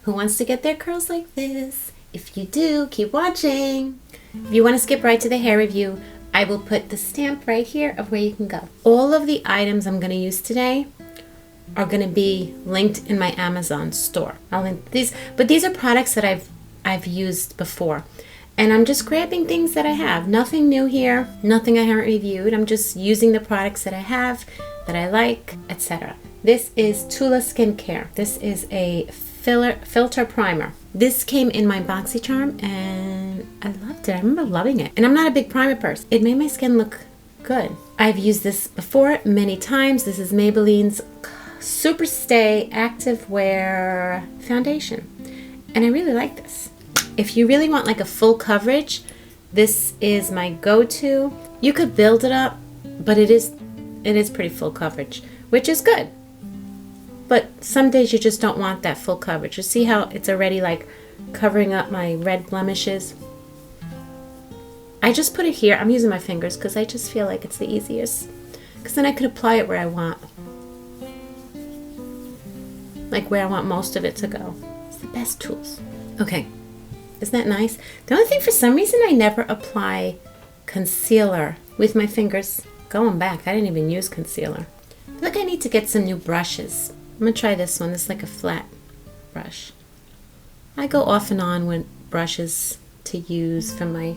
Who wants to get their curls like this? If you do, keep watching. If you want to skip right to the hair review, I will put the stamp right here of where you can go. All of the items I'm going to use today are going to be linked in my Amazon store. I'll link these, but these are products that I've used before. And I'm just grabbing things that I have. Nothing new here, nothing I haven't reviewed. I'm just using the products that I have, that I like, etc. This is Tula Skincare. This is a filter primer. This came in my BoxyCharm and I loved it. I remember loving it. And I'm not a big primer person. It made my skin look good. I've used this before many times. This is Maybelline's Super Stay Active Wear Foundation. And I really like this. If you really want like a full coverage, this is my go-to. You could build it up, but it is pretty full coverage, which is good. But some days you just don't want that full coverage. You see how it's already like covering up my red blemishes? I just put it here. I'm using my fingers because I just feel like it's the easiest. Because then I could apply it where I want. Like where I want most of it to go. It's the best tools. Okay. Isn't that nice? The only thing, for some reason, I never apply concealer with my fingers. Going back, I didn't even use concealer. I feel like I need to get some new brushes. I'm going to try this one. It's like a flat brush. I go off and on with brushes to use for my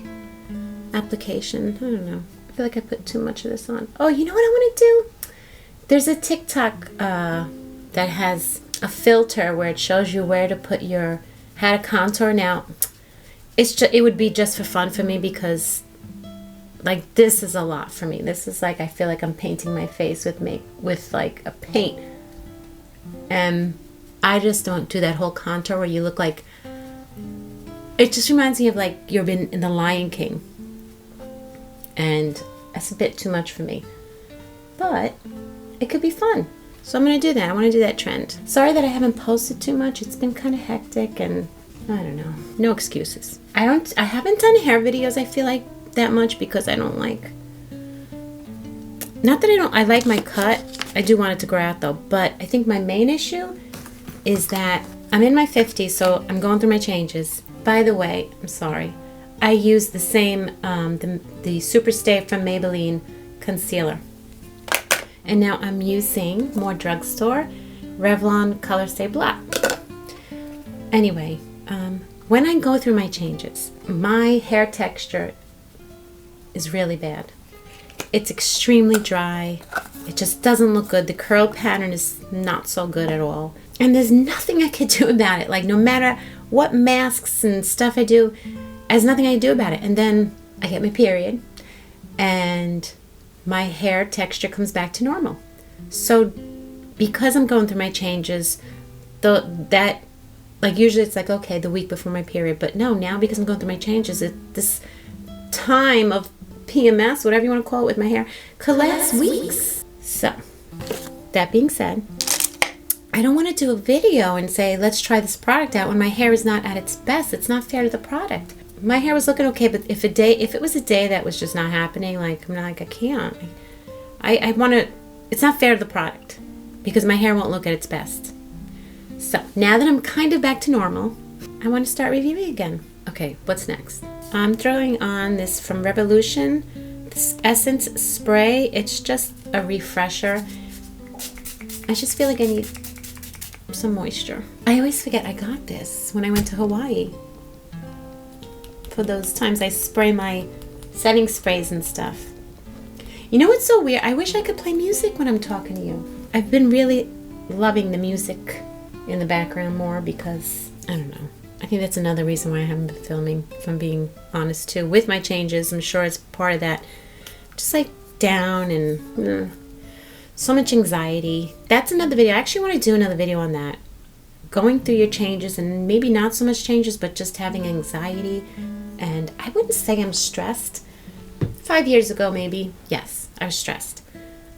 application. I don't know. I feel like I put too much of this on. Oh, you know what I want to do? There's a TikTok that has a filter where it shows you where to put your, how to contour. Now, it would be just for fun for me because like this is a lot for me. This is like, I feel like I'm painting my face with like a paint. And I just don't do that whole contour where you look like, it just reminds me of like you've been in The Lion King. And that's a bit too much for me. But it could be fun. So I'm going to do that. I want to do that trend. Sorry that I haven't posted too much. It's been kind of hectic and I don't know. No excuses. I haven't done hair videos, I feel like, that much because I don't like, not that I like my cut. I do want it to grow out though, but I think my main issue is that I'm in my 50s, so I'm going through my changes. By the way, I'm sorry. I use the same, the Super Stay from Maybelline concealer. And now I'm using more drugstore Revlon Color Stay Black. Anyway, when I go through my changes, my hair texture is really bad. It's extremely dry. It just doesn't look good. The curl pattern is not so good at all. And there's nothing I could do about it. Like no matter what masks and stuff I do, there's nothing I can do about it. And then I get my period and my hair texture comes back to normal. So because I'm going through my changes, like usually it's like, okay, the week before my period, but no, now because I'm going through my changes, this time of PMS, whatever you want to call it with my hair, could last weeks. So that being said, I don't want to do a video and say, let's try this product out when my hair is not at its best. It's not fair to the product. My hair was looking okay, but if it was a day that was just not happening, like I'm not like, I can't. I want to, it's not fair to the product because my hair won't look at its best. So now that I'm kind of back to normal, I want to start reviewing again. Okay, what's next? I'm throwing on this from Revolution, this Essence Spray. It's just a refresher. I just feel like I need some moisture. I always forget I got this when I went to Hawaii. For those times I spray my setting sprays and stuff. You know what's so weird? I wish I could play music when I'm talking to you. I've been really loving the music in the background more because, I don't know. I think that's another reason why I haven't been filming, if I'm being honest too. With my changes, I'm sure it's part of that. Just like down and so much anxiety. That's another video. I actually want to do another video on that. Going through your changes and maybe not so much changes, but just having anxiety. And I wouldn't say I'm stressed. 5 years ago maybe, yes, I was stressed.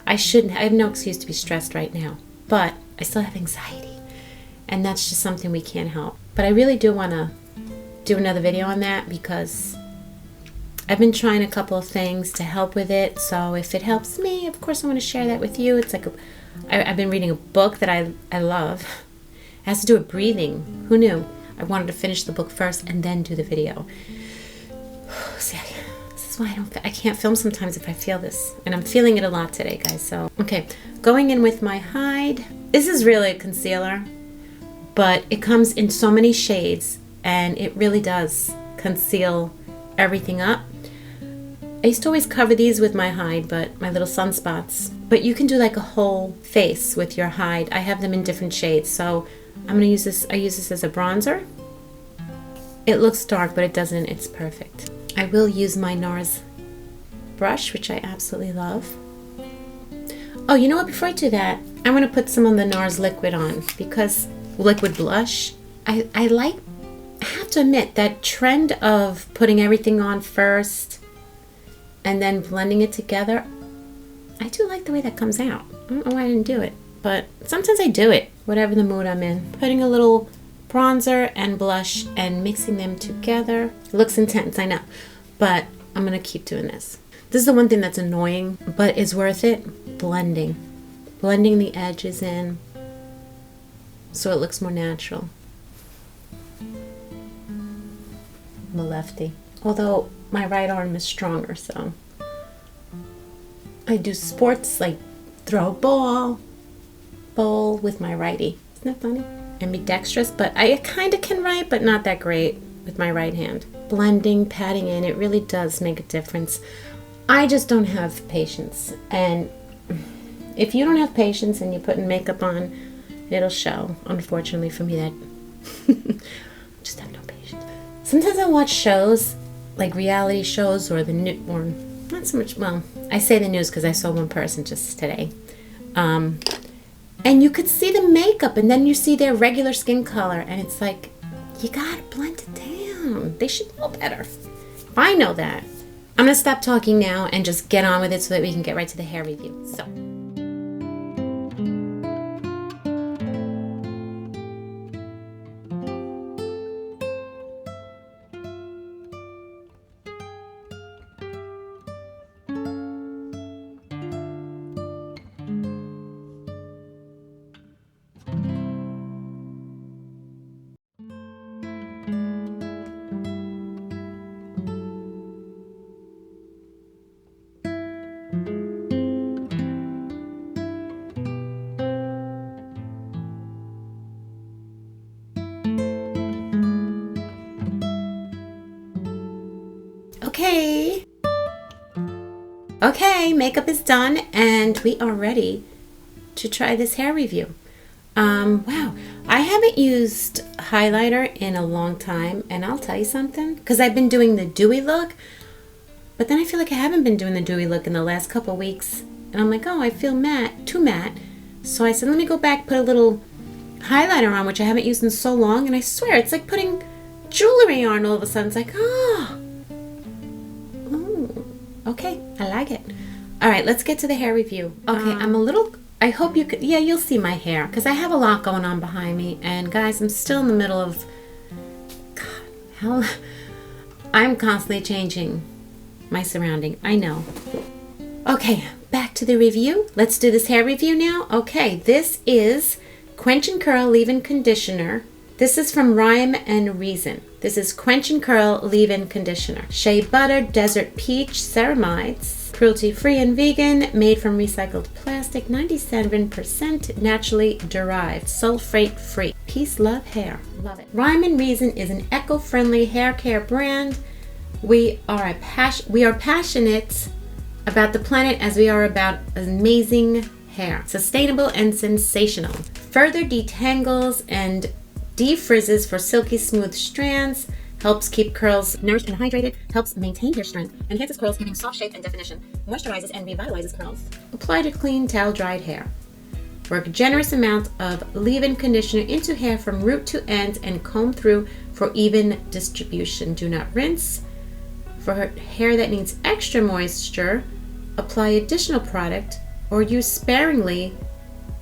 I have no excuse to be stressed right now. But I still have anxiety. And that's just something we can't help. But I really do want to do another video on that because I've been trying a couple of things to help with it. So if it helps me, of course I want to share that with you. It's like I've been reading a book that I love. It has to do with breathing. Who knew? I wanted to finish the book first and then do the video. See, this is why I can't film sometimes if I feel this. And I'm feeling it a lot today, guys. So, okay. Going in with my hide. This is really a concealer, but it comes in so many shades and it really does conceal everything up. I used to always cover these with my hide, but my little sunspots. But you can do like a whole face with your hide. I have them in different shades, so I'm gonna use this. I use this as a bronzer. It looks dark, but it doesn't. It's perfect. I will use my NARS brush, which I absolutely love. Oh, you know what? Before I do that, I'm gonna put some of the NARS liquid on, because liquid blush. I have to admit that trend of putting everything on first and then blending it together, I do like the way that comes out. I don't know why I didn't do it, but sometimes I do it, whatever the mood I'm in. Putting a little bronzer and blush and mixing them together. It looks intense, I know, but I'm gonna keep doing this. This is the one thing that's annoying, but is worth it. Blending. Blending the edges in so it looks more natural. I'm a lefty. Although my right arm is stronger, so I do sports like throw a bowl with my righty. Isn't that funny? Ambidextrous, but I kind of can write, but not that great with my right hand. Blending, patting in, it really does make a difference. I just don't have patience, and if you don't have patience and you're putting makeup on, it'll show. Unfortunately for me, that just have no patience. Sometimes I watch shows, like reality shows or the new, or not so much, well, I say the news because I saw one person just today. And you could see the makeup and then you see their regular skin color and it's like, you gotta blend it down. They should know better. I know that. I'm gonna stop talking now and just get on with it so that we can get right to the hair review. So. Okay, makeup is done and we are ready to try this hair review. Wow, I haven't used highlighter in a long time, and I'll tell you something, because I've been doing the dewy look, but then I feel like I haven't been doing the dewy look in the last couple weeks, and I'm like, oh, I feel matte, too matte. So I said, let me go back, put a little highlighter on, which I haven't used in so long, and I swear, it's like putting jewelry on all of a sudden. It's like, oh, okay, I like it. All right, let's get to the hair review. Okay, I'm a little, I hope you could, yeah, you'll see my hair, because I have a lot going on behind me, and guys, I'm still in the middle of, God, I'm constantly changing my surrounding, I know. Okay, back to the review. Let's do this hair review now. Okay, this is Quench and Curl Leave-In Conditioner. This is from Rhyme and Reason. This is Quench and Curl Leave-In Conditioner. Shea Butter Desert Peach Ceramides. Cruelty-free and vegan, made from recycled plastic, 97% naturally derived, sulfate-free. Peace, love, hair. Love it. Rhyme and Reason is an eco-friendly hair care brand. We are passionate about the planet as we are about amazing hair. Sustainable and sensational. Further detangles and defrizzes for silky smooth strands, helps keep curls nourished and hydrated, helps maintain hair strength, enhances curls giving soft shape and definition, moisturizes and revitalizes curls. Apply to clean, towel-dried hair. Work a generous amount of leave-in conditioner into hair from root to end and comb through for even distribution. Do not rinse. For hair that needs extra moisture, apply additional product or use sparingly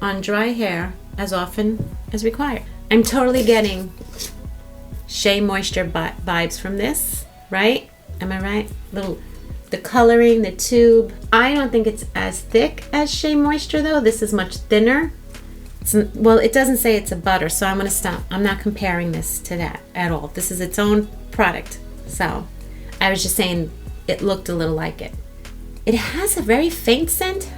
on dry hair as often as required. I'm totally getting Shea Moisture vibes from this, right? Am I right? The coloring, the tube. I don't think it's as thick as Shea Moisture though. This is much thinner. Well, it doesn't say it's a butter, so I'm going to stop. I'm not comparing this to that at all. This is its own product. So I was just saying it looked a little like it. It has a very faint scent,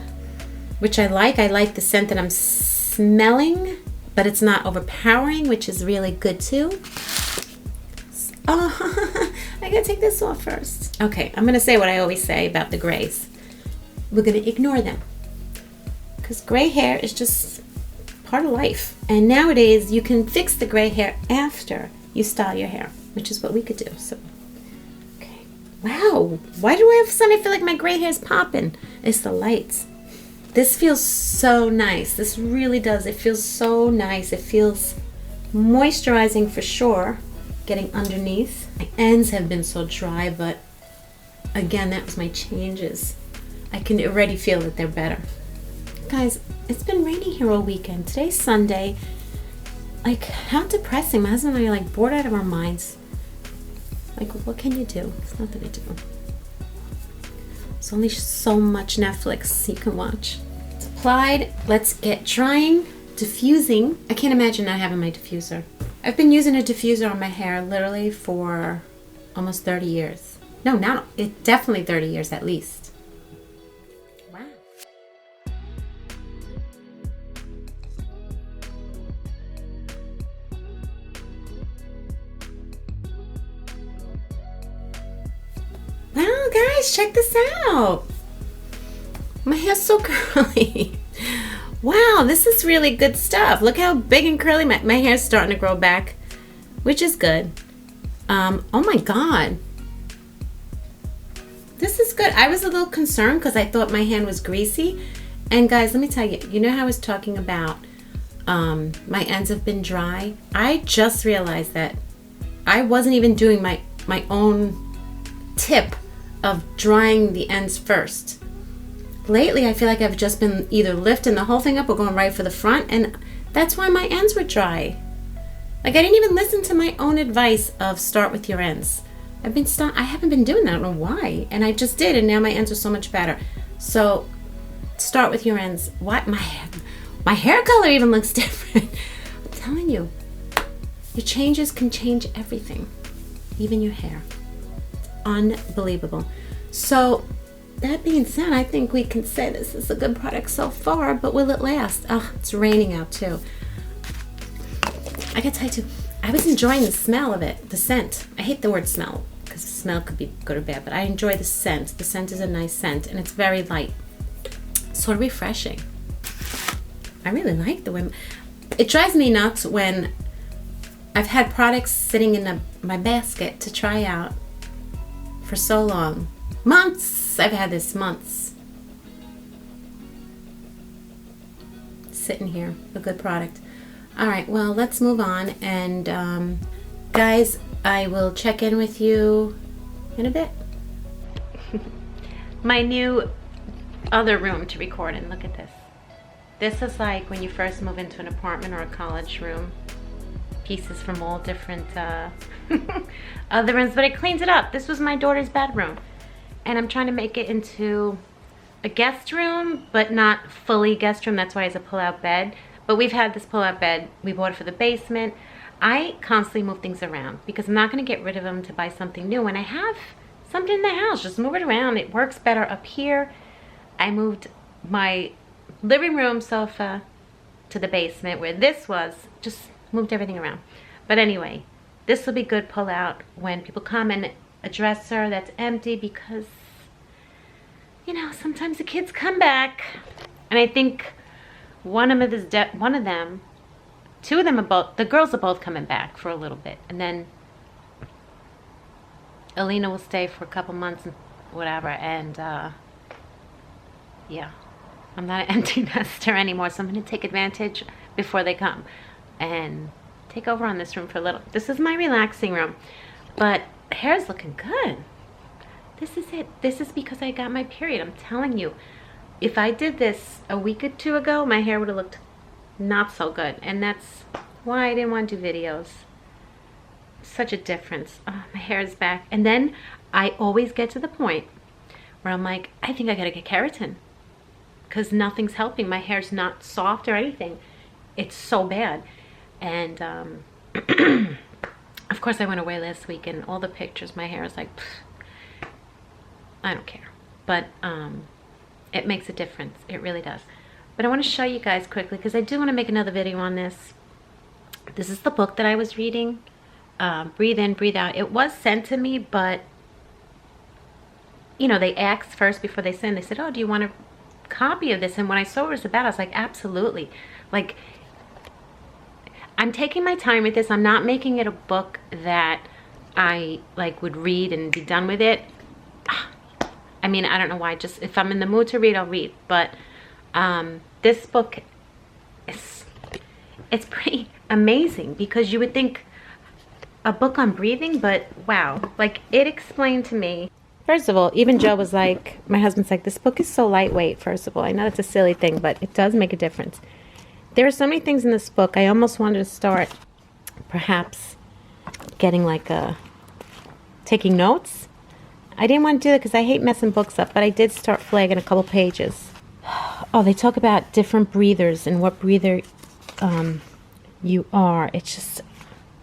which I like. I like the scent that I'm smelling, but it's not overpowering, which is really good too. Oh, I gotta take this off first. Okay, I'm gonna say what I always say about the grays. We're gonna ignore them, because gray hair is just part of life. And nowadays, you can fix the gray hair after you style your hair, which is what we could do. So, okay. Wow, why do I have suddenly feel like my gray hair is popping? It's the lights. This feels so nice. This really does. It feels so nice. It feels moisturizing for sure. Getting underneath. My ends have been so dry, but again, that was my changes. I can already feel that they're better. Guys, it's been raining here all weekend. Today's Sunday. Like, how depressing. My husband and I are like bored out of our minds. Like, what can you do? There's nothing to do. There's only so much Netflix you can watch. It's applied. Let's get drying. Diffusing. I can't imagine not having my diffuser. I've been using a diffuser on my hair literally for almost 30 years. No, not it. Definitely 30 years at least. Wow. Wow, guys, check this out. My hair's so curly. Wow, this is really good stuff. Look how big and curly my hair's starting to grow back, which is good. Oh my God. This is good. I was a little concerned because I thought my hand was greasy. And guys, let me tell you, you know how I was talking about my ends have been dry? I just realized that I wasn't even doing my own tip of drying the ends first. Lately, I feel like I've just been either lifting the whole thing up or going right for the front, and that's why my ends were dry. Like, I didn't even listen to my own advice of start with your ends. I haven't been doing that. I don't know why, and I just did, and now my ends are so much better. So, start with your ends. What? My hair color even looks different. I'm telling you, your changes can change everything, even your hair. Unbelievable. So, that being said, I think we can say this is a good product so far, but will it last? Oh, it's raining out too. I gotta tell you too, I was enjoying the smell of it, the scent. I hate the word smell, because the smell could be good or bad, but I enjoy the scent. The scent is a nice scent, and it's very light. Sort of refreshing. I really like the way, it drives me nuts when I've had products sitting in my basket to try out for so long. Months! I've had this months. Sitting here, a good product. All right, well, let's move on. And guys, I will check in with you in a bit. My new other room to record in. Look at this. This is like when you first move into an apartment or a college room. Pieces from all different other rooms, but I cleaned it up. This was my daughter's bedroom. And I'm trying to make it into a guest room, but not fully guest room. That's why it's a pull-out bed. But we've had this pull-out bed. We bought it for the basement. I constantly move things around because I'm not going to get rid of them to buy something new. When I have something in the house, just move it around. It works better up here. I moved my living room sofa to the basement where this was. Just moved everything around. But anyway, this will be good pull-out when people come, and a dresser that's empty because, you know, sometimes the kids come back, and I think two of them are both, the girls are both coming back for a little bit, and then Alina will stay for a couple months and whatever, and yeah, I'm not an empty nester anymore, so I'm going to take advantage before they come and take over on this room for a little. This is my relaxing room, but hair's looking good. This is it. This is because I got my period. I'm telling you, if I did this a week or two ago, my hair would have looked not so good, and that's why I didn't want to do videos. Such a difference. Oh, my hair is back. And then I always get to the point where I'm like, I think I gotta get keratin because nothing's helping. My hair's not soft or anything. It's so bad. And of course I went away last week, and all the pictures, my hair is like, pfft, I don't care. But it makes a difference. It really does. But I want to show you guys quickly, because I do want to make another video on this. This is the book that I was reading, Breathe In, Breathe Out. It was sent to me, but you know, they asked first before they send. They said, oh, do you want a copy of this? And when I saw what it was about, I was like, absolutely. Like, I'm taking my time with this. I'm not making it a book that I like would read and be done with it. I mean, I don't know why. Just if I'm in the mood to read, I'll read. But this book it's pretty amazing, because you would think a book on breathing, but wow, like it explained to me. First of all, even Joe was like, my husband's like, this book is so lightweight. First of all, I know it's a silly thing, but it does make a difference. There are so many things in this book. I almost wanted to start perhaps getting like taking notes. I didn't want to do that because I hate messing books up, but I did start flagging a couple pages. Oh, they talk about different breathers and what breather you are. It's just,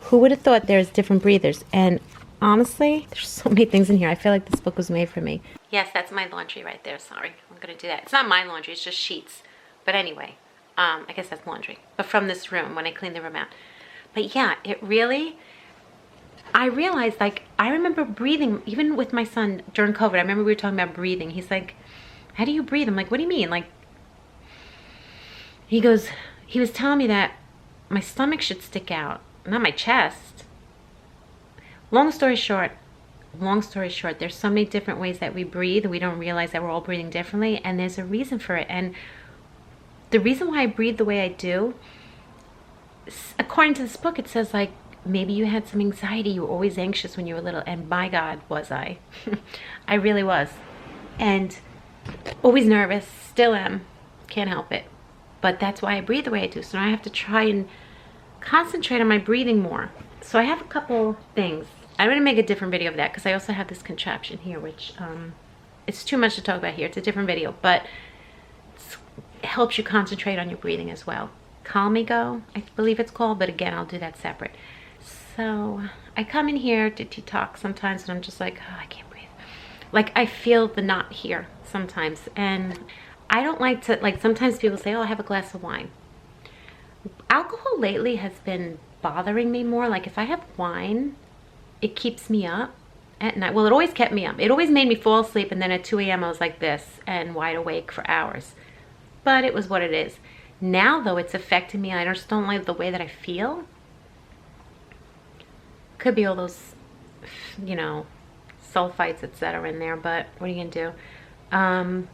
who would have thought there's different breathers? And honestly, there's so many things in here. I feel like this book was made for me. Yes, that's my laundry right there. Sorry, I'm going to do that. It's not my laundry, it's just sheets. But anyway, I guess that's laundry. But from this room, when I clean the room out. But yeah, it really, I realized, like, I remember breathing, even with my son during COVID. I remember we were talking about breathing. He's like, how do you breathe? I'm like, what do you mean? Like, he goes, he was telling me that my stomach should stick out, not my chest. Long story short, there's so many different ways that we breathe. We don't realize that we're all breathing differently, and there's a reason for it. And the reason why I breathe the way I do, according to this book, it says like, maybe you had some anxiety. You were always anxious when you were little, and by God, was I. I really was. And always nervous, still am, can't help it. But that's why I breathe the way I do. So now I have to try and concentrate on my breathing more. So I have a couple things. I'm going to make a different video of that, because I also have this contraption here, which it's too much to talk about here. It's a different video, but it helps you concentrate on your breathing as well. Calm Me Go, I believe it's called, but again, I'll do that separate. So I come in here to detox sometimes, and I'm just like, oh, I can't breathe. Like, I feel the knot here sometimes, and I don't like to, like, sometimes people say, oh, I have a glass of wine. Alcohol lately has been bothering me more. Like, if I have wine, it keeps me up at night. Well, it always kept me up. It always made me fall asleep, and then at 2 a.m. I was like this and wide awake for hours. But it was what it is. Now, though, it's affecting me. I just don't like the way that I feel. Could be all those, you know, sulfites, etc. in there, but what are you gonna do?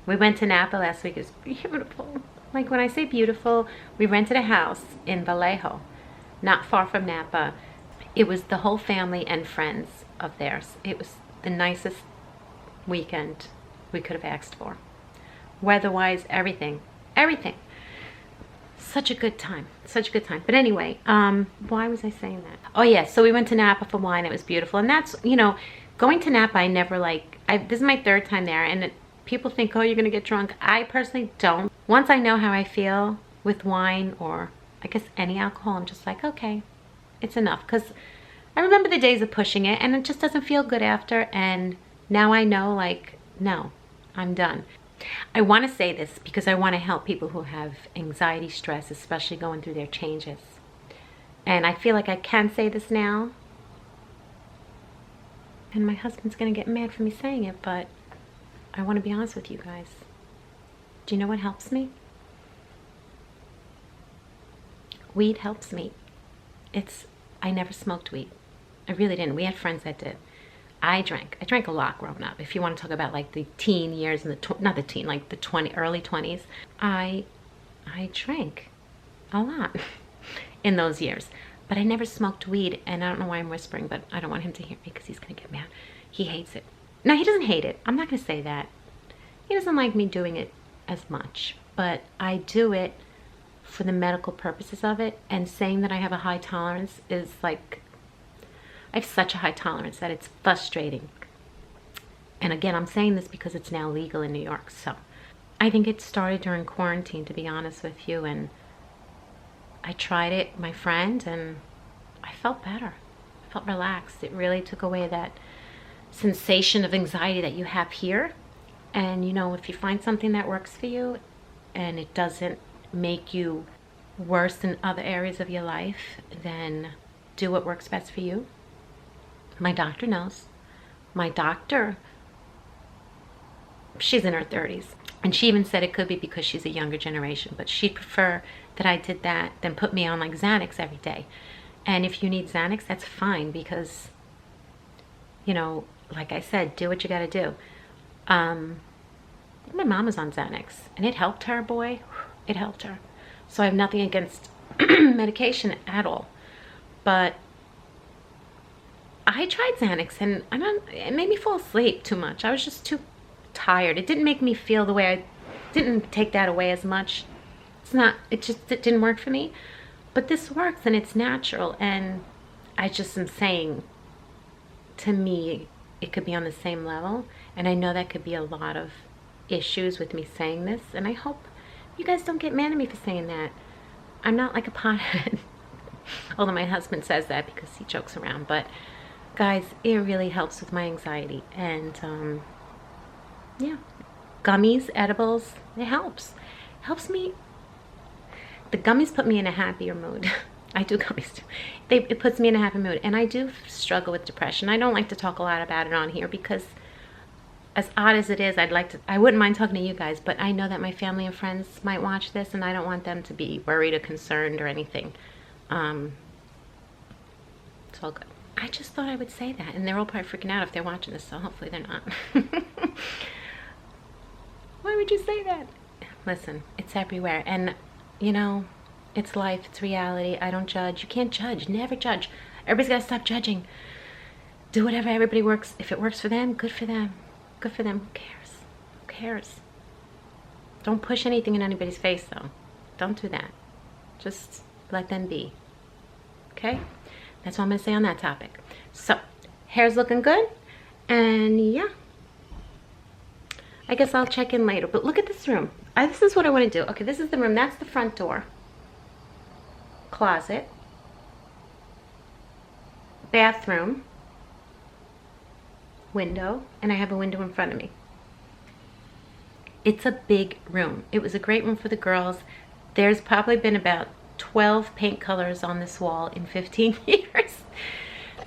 We went to Napa last week. It was beautiful. Like, when I say beautiful, we rented a house in Vallejo, not far from Napa. It was the whole family and friends of theirs. It was the nicest weekend we could have asked for. Weather-wise, everything. Such a good time. Such a good time. But anyway, why was I saying that? Oh yeah, so we went to Napa for wine. It was beautiful. And that's, you know, going to Napa, I never like, this is my third time there, and people think, oh, you're gonna get drunk. I personally don't. Once I know how I feel with wine, or I guess any alcohol, I'm just like, okay, it's enough. Because I remember the days of pushing it, and it just doesn't feel good after. And now I know, like, no, I'm done. I want to say this because I want to help people who have anxiety, stress, especially going through their changes. And I feel like I can say this now. And my husband's going to get mad for me saying it, but I want to be honest with you guys. Do you know what helps me? Weed helps me. I never smoked weed. I really didn't. We had friends that did. I drank a lot growing up. If you want to talk about like the teen years and not the teen, like the early 20s, I drank a lot in those years. But I never smoked weed, and I don't know why I'm whispering, but I don't want him to hear me because he's gonna get mad. He hates it. No, he doesn't hate it. I'm not gonna say that. He doesn't like me doing it as much, but I do it for the medical purposes of it, and saying that I have a high tolerance is like, I have such a high tolerance that it's frustrating. And again, I'm saying this because it's now legal in New York. So I think it started during quarantine, to be honest with you. And I tried it, my friend, and I felt better. I felt relaxed. It really took away that sensation of anxiety that you have here. And you know, if you find something that works for you and it doesn't make you worse in other areas of your life, then do what works best for you. My doctor knows. My doctor, she's in her 30s, and she even said it could be because she's a younger generation, but she'd prefer that I did that than put me on like Xanax every day. And if you need Xanax, that's fine, because, you know, like I said, do what you gotta do. My mom was on Xanax, and it helped her, boy. It helped her. So I have nothing against medication at all. But I tried Xanax, and it made me fall asleep too much. I was just too tired. It didn't make me feel the way didn't take that away as much. It didn't work for me. But this works, and it's natural, and I just am saying, to me, it could be on the same level, and I know that could be a lot of issues with me saying this, and I hope you guys don't get mad at me for saying that. I'm not like a pothead. Although my husband says that because he jokes around, but guys, it really helps with my anxiety. And yeah, gummies, edibles, it helps me. The gummies put me in a happier mood. I do gummies too. It puts me in a happy mood, and I do struggle with depression. I don't like to talk a lot about it on here because, as odd as it is, I wouldn't mind talking to you guys, but I know that my family and friends might watch this, and I don't want them to be worried or concerned or anything. It's all good. I just thought I would say that, and they're all probably freaking out if they're watching this, so hopefully they're not. Why would you say that? Listen, it's everywhere, and you know, it's life, it's reality. I don't judge. You can't judge. Never judge. Everybody's got to stop judging. Do whatever everybody works. If it works for them, good for them. Good for them. Who cares? Who cares? Don't push anything in anybody's face, though. Don't do that. Just let them be. Okay? That's all I'm going to say on that topic. So, hair's looking good. And yeah. I guess I'll check in later. But look at this room. This is what I want to do. Okay, this is the room. That's the front door. Closet. Bathroom. Window. And I have a window in front of me. It's a big room. It was a great room for the girls. There's probably been about 12 paint colors on this wall in 15 years.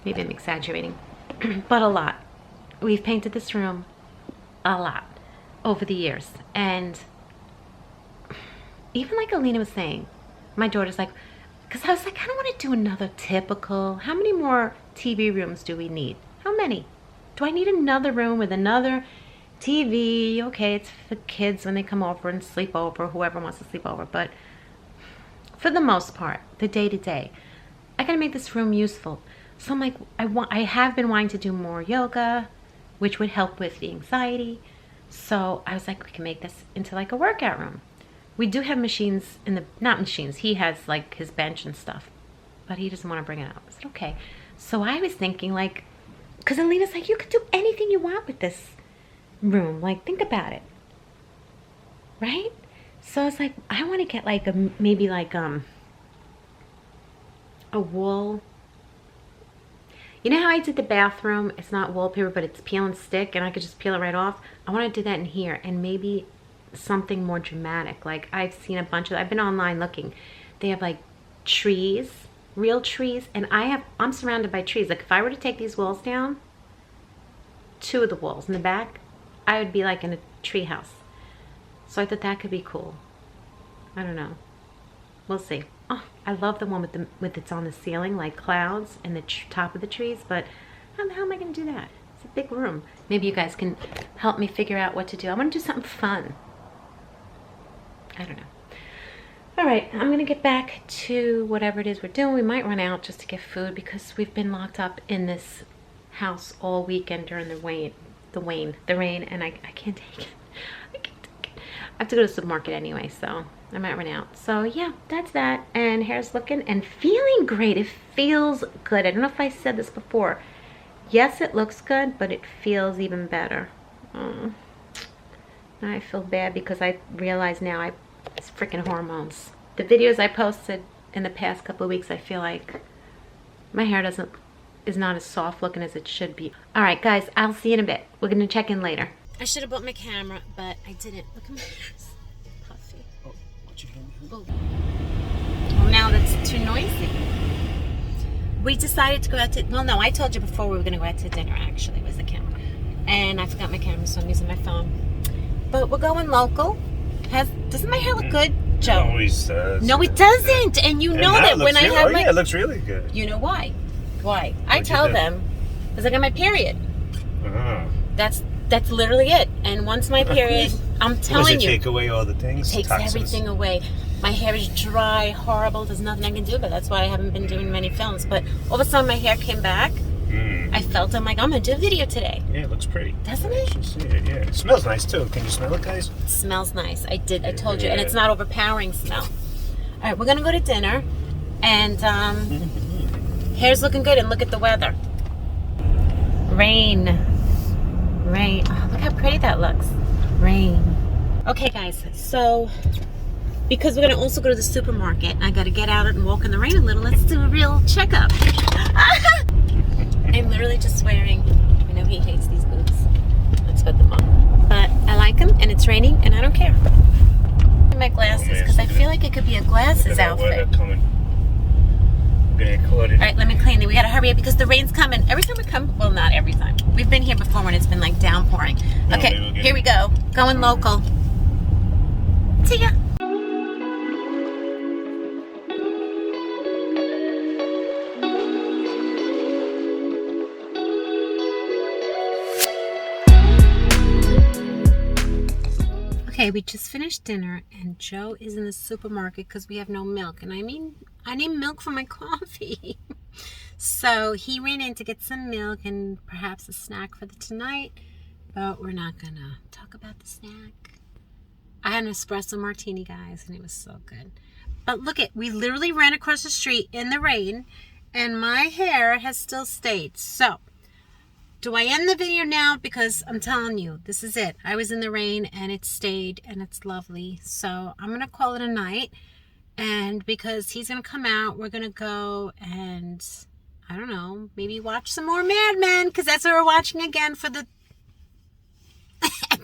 Maybe I'm exaggerating. But a lot. We've painted this room a lot over the years. And even like Alina was saying, my daughter's like, because I was like, I don't want to do another typical. How many more TV rooms do we need? How many? Do I need another room with another TV? Okay, it's for kids when they come over and sleep over, whoever wants to sleep over. But for the most part, the day-to-day, I gotta make this room useful. So I'm like, I have been wanting to do more yoga, which would help with the anxiety. So I was like, we can make this into like a workout room. We do have machines not machines, he has like his bench and stuff, but he doesn't want to bring it up. I said, okay. So I was thinking like, because Alina's like, you could do anything you want with this room. Like, think about it. Right? So I was like, I want to get like maybe like a wool. You know how I did the bathroom? It's not wallpaper, but it's peel and stick, and I could just peel it right off. I want to do that in here, and maybe something more dramatic. Like I've seen a bunch of, I've been online looking. They have like trees, real trees, and I'm surrounded by trees. Like if I were to take these walls down, 2 of the walls in the back, I would be like in a tree house. So I thought that could be cool. I don't know. We'll see. Oh, I love the one with it's on the ceiling, like clouds and the top of the trees, but how the hell am I going to do that? It's a big room. Maybe you guys can help me figure out what to do. I want to do something fun. I don't know. All right, I'm going to get back to whatever it is we're doing. We might run out just to get food because we've been locked up in this house all weekend during the rain, and I can't take it. I can't take it. I have to go to the supermarket anyway, so I might run out. So yeah, that's that. And hair's looking and feeling great. It feels good. I don't know if I said this before. Yes, it looks good, but it feels even better. I feel bad because I realize now it's freaking hormones. The videos I posted in the past couple of weeks, I feel like my hair is not as soft looking as it should be. All right, guys, I'll see you in a bit. We're gonna check in later. I should have bought my camera, but I didn't. Look at my hair. Puffy. Oh, what you doing? Oh, now that's too noisy. We decided to go out to, well, no, I told you before we were going to go out to dinner, actually, was the camera. And I forgot my camera, so I'm using my phone. But we're going local. Doesn't my hair look good, Joe? It always does. No, it doesn't. And you know that when I have my... yeah, it looks really good. You know why? Why? I tell them, because I got my period. That's literally it. And once my period, I'm telling you. Does it take away all the things? It takes everything away. My hair is dry, horrible. There's nothing I can do, but that's why I haven't been doing many films. But all of a sudden, my hair came back. I felt, I'm like, I'm going to do a video today. Yeah, it looks pretty. Doesn't it? You should see it, yeah. It smells nice, too. Can you smell it, guys? It smells nice. I told you. And it's not overpowering smell. All right, we're going to go to dinner. And hair's looking good. And look at the weather. Rain. Oh, look how pretty that looks. Rain. Okay, guys. So, because we're going to also go to the supermarket, I got to get out and walk in the rain a little. Let's do a real checkup. I'm literally just wearing, I know he hates these boots. Let's put them on. But I like them, and it's raining, and I don't care. My glasses, because I feel like it could be a glasses outfit. Alright, let me clean it. We gotta hurry up because the rain's coming. Every time we come, well, not every time. We've been here before when it's been like downpouring. Okay, here we go. Going local. See ya. Okay, we just finished dinner and Joe is in the supermarket because we have no milk. And I need milk for my coffee. So he ran in to get some milk and perhaps a snack for tonight. But we're not going to talk about the snack. I had an espresso martini, guys, and it was so good. But look we literally ran across the street in the rain and my hair has still stayed. So, do I end the video now? Because I'm telling you, this is it. I was in the rain and it stayed and it's lovely. So I'm going to call it a night. And because he's going to come out, we're going to go and, I don't know, maybe watch some more Mad Men. Because that's what we're watching again for the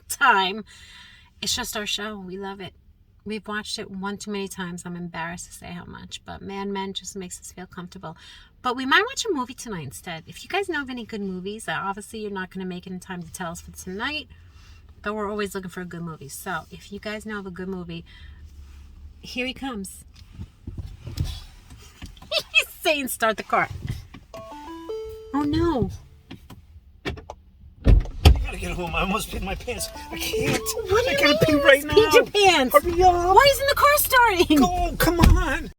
time. It's just our show. We love it. We've watched it one too many times. I'm embarrassed to say how much. But Mad Men just makes us feel comfortable. But we might watch a movie tonight instead. If you guys know of any good movies, obviously you're not going to make it in time to tell us for tonight. But we're always looking for a good movie. So if you guys know of a good movie, here he comes. He's saying start the car. Oh no. I gotta get home. I almost peed my pants. I can't. What do you I gotta pee right now. Peed your pants. Hurry up. Why isn't the car starting? Go, come on.